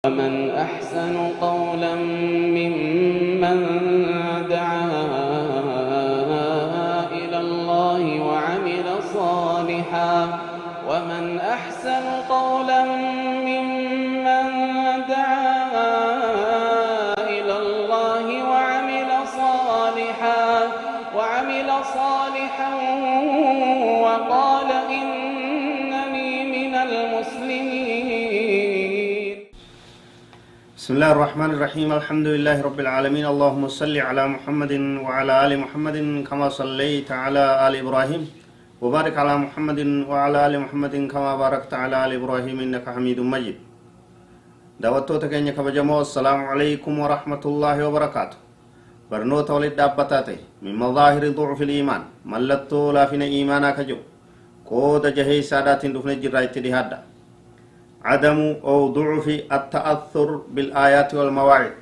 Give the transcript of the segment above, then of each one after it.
ومن أحسن قولا ممن دعا إلى الله وعمل صالحا ومن أحسن قولا ممن دعا إلى الله وعمل صالحا وقال إنني من المسلمين. بسم الله الرحمن الرحيم. الحمد لله رب العالمين. اللهم صل على محمد وعلى آل محمد كما صليت على آل إبراهيم وبارك على محمد وعلى آل محمد كما باركت على آل إبراهيم إنك حميد مجيد. دعوتك إنك بجمع السلام عليكم ورحمة الله وبركاته. برنوت ولد دابتاته من مظاهر ضعف الإيمان ملتو لا فينا إيمانا كجو قود جهي سادات دفن الجرائت لهذا عدم أو ضعف التأثر بالآيات والمواعظ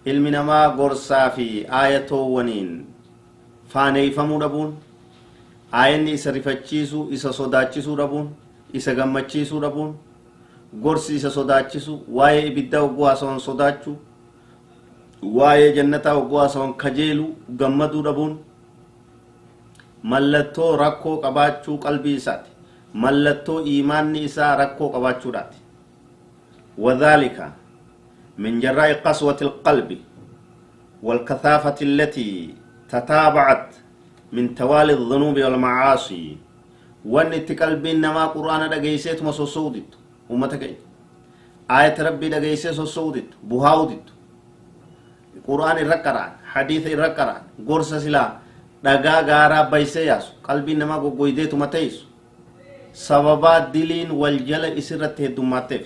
علمنا ما قرصا في آية ونين فاني فمو ربون آيان إسا رفتشيسو إسا صداتشيسو ربون إسا غمتشيسو ربون قرص إسا صداتشيسو واي إبدا وقواسون صداتشو واي جنتا وقواسون كجيلو غمدو ربون ملتو ركو قباتشو قلبي إساتي ملتو إيمان إساء ركو قباتشورات وذلك من جراء قسوة القلب والكثافة التي تتابعت من توالي الذنوب والمعاصي وان تقلب إنما قرآن دقيسيت مسوسودت أمتك آية ربي دقيسيت مسوسودت بهاودت قرآن الرقران حديث الرقران قرص سلا دقا غارا بيسياسو قلبي إنما قويديت متيسو sababa diliin wal jala isirratti heddummaatteef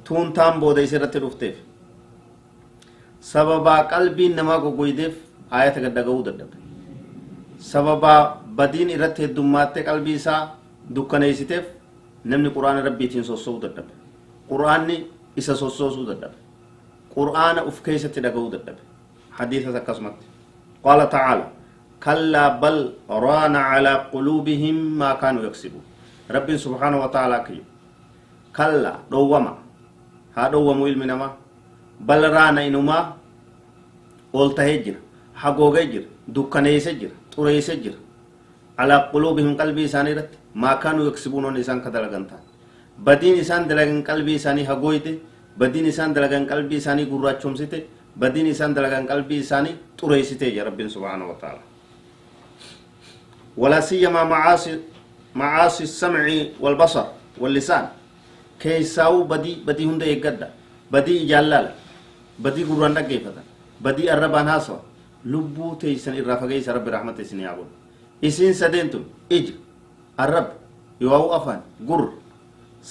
tuuntaan booda isirratti dhufteef sababa qalbiin namaa goggoydeef ayata gaddaga'uu dadhabe sababa badiin irratti heddummaatee qalbii isaa dukkaneessiteef namni quraana rabbiitiin sosso'uu dadhabe quraanni isa sossoosuu dadhabe quraana uf keessatti dhaga'uu dadhabe hadiisas akkasumatti qaala ta'aala كلا بل ران على قلوبهم ما كانوا يكسبون رب سبحانه وتعالى كيو كلا دوما ها دوما علمنا ما بل ران إنما قلت هجر حقوق هجر دكان يسجر طري يسجر على قلوبهم قلبي سانيرت ما كانوا يكسبون ونسان كدلغنتا بدين إسان دلغن قلبي ساني حقويته بدين إسان دلغن قلبي ساني قراتشم سيته بدين إسان دلغن قلبي ساني طري سيته يا رب سبحانه وتعالى ولا سيما معاصي السمع والبصر واللسان كيساو بدي هند يقدر بدي جلال بدي قرآن دقيفة بدي الربان هاسوا لبو تيسن الرافقيس رب رحمة سني عبود إسين سدنتم إج الرب يواو أفان قر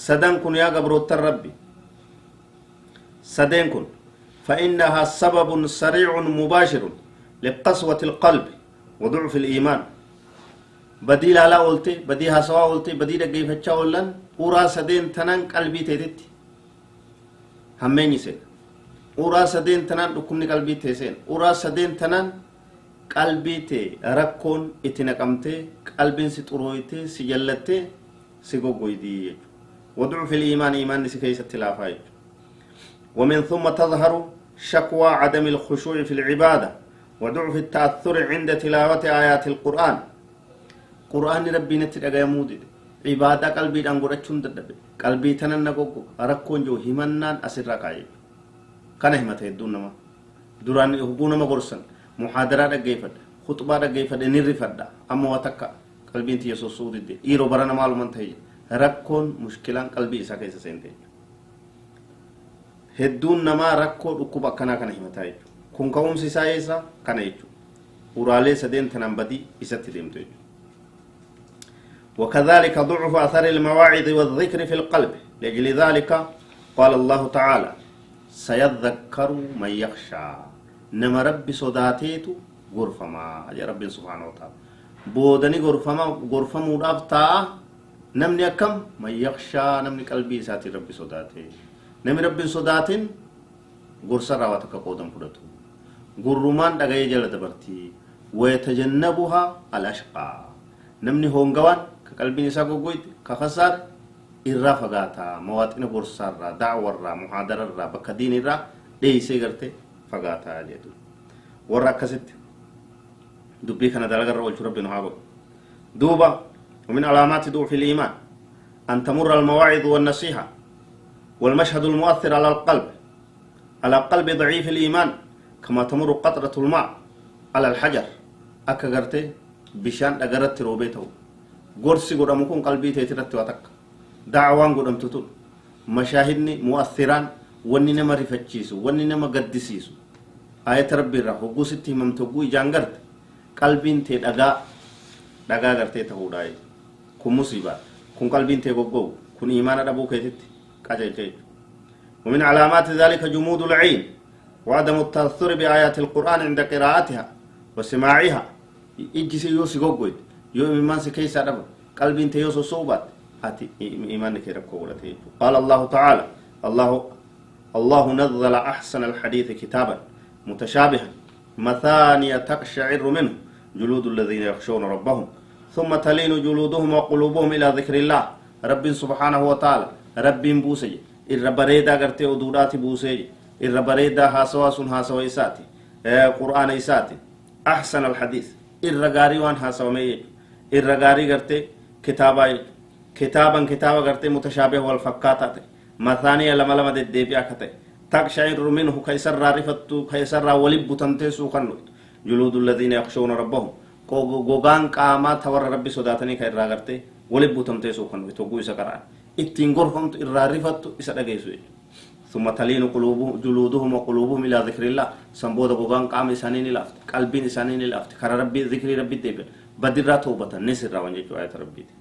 سدن كن يا قبروت الرب سدن كن فإنها سبب سريع مباشر لقسوة القلب وضعف الإيمان بدي لالا أولتي بدي هسوا أولتي بدي دقي فتشا أولن أورا سدين تنان قلبي تيتت هميني سين أورا سدين تنان ركمني قلبي تيسين أورا سدين تنان قلبي تي ركون اتنقمتي قلبين سترويتي سجلتي سيقوقويدي وضعف الإيمان إيمان نسكيس التلافاي ومن ثم تظهر شكوى عدم الخشوع في العبادة وضعف التأثر عند تلاوة آيات القرآن قرآن ربي نتدغى مودد عبادة قلبي دانغورچون ددبه قلبي تنن نغوغو ركون جو همنان اسر راكاي كان همت هدون نما دوران حبون ما غرسن محاضرة دغيفد خطبة دغيفد نيرفد اما وتك قلبي انت يسوع سودد ايرو برنا معلومات هي ركون مشكلان قلبي اسا كيس سنتي هدون نما ركو دكوبا كنا همتاي كون كوم سيسايسا كان يجو ورالي سدين تنبدي اسات ديمتو وكذلك ضعف أثر المواعظ والذكر في القلب لأجل ذلك قال الله تعالى سيذكر من يخشى نما رب صداتيتو غرفما يا رب سبحانه وتعالى بودني غرفما رافتا نمني كم من يخشى نمني قلبي ساتي رب صداتي نمي رب صداتين غرسا راواتك قودم فرتو غرمان دغاي جل دبرتي ويتجنبها الاشقى نمني هونغوان قلبي نسا غوغويت كخسار irraa fagaataa mawaaxina gorsaarraa da'warraa muhaadararraa bakka diinirraa dheeysee garte fagaataa jedhu warra akkasitti dubbii kana dalagarra oolchu rabbi nu haa godhu duuba ومن علامات ضعف الإيمان أن تمر المواعظ والنصيحة والمشهد المؤثر على قلب ضعيف الإيمان كما تمر قطرة الماء على الحجر أكغرته بشان أغرت روبيته غرسي قدامكم قلبي تيترت واتك دعوان قدام تطول مشاهدني مؤثران وني نما رفتشيسو وني نما قدسيسو آية ربي الرحو قوستي ممتقوي جانغرت قلبين تيدغا غرتي تهوداي كن مصيبة كن قلبين تيغوغو كن إيمان أبو كيتت قجيجي ومن علامات ذلك جمود العين وعدم التأثر بآيات القرآن عند قراءتها وسماعها إجسي يوسي غوغويد يو إيمان سكيسا رب قلبين تيوسو صوبات هاتي إيمان كيرب كولتي قال الله تعالى الله نزل أحسن الحديث كتابا متشابها مثانية تقشعر منه جلود الذين يخشون ربهم ثم تلين جلودهم وقلوبهم إلى ذكر الله رب سبحانه وتعالى رب بوسي الربريدا قرتي ودوداتي بوسي الربريدا هاسوا إساتي قرآن إساتي أحسن الحديث الرغاري وان هاسومي الرغاري قرتي كتابا قرتي متشابه والفكاتات مثانية لما ديبيا كتي تقشعر منه كيسر رفتو كيسر ولب تنتسو خنوت جلود الذين يخشون ربهم gogaan qaamaa tawarra rabbi sodaatanii ka irraa gartee waliin buutamtee suukan tokko isa qaraan ittiin gorfamtu irraa rifattu isa dhageessu ثم تلين جلودهم وقلوبهم إلى ذكر الله سنبودا gogaan qaama isaanii ni laafte qalbiin isaanii ni laafte kara rabbi zikrii rabbi deebi'an badirraa toobatan nisirraa waan jechuu ayata rabbiiti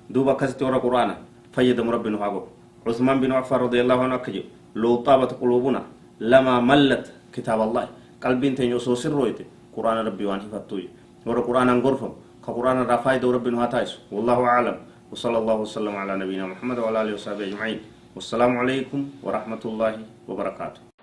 duuba akkasitti warra quraana fayyadamu rabbi nu haa godhu عثمان بن عفان رضي الله عنه أكجي لو طابت قلوبنا لما ملت كتاب الله قلبين تنيوسو سرويته قرآن ربي وان هفتوي ورا قرآن غرفم كقرآن رفايد ربي هاتايس والله أعلم وصلى الله وسلم على نبينا محمد وعلى آله وصحبه أجمعين والسلام عليكم ورحمة الله وبركاته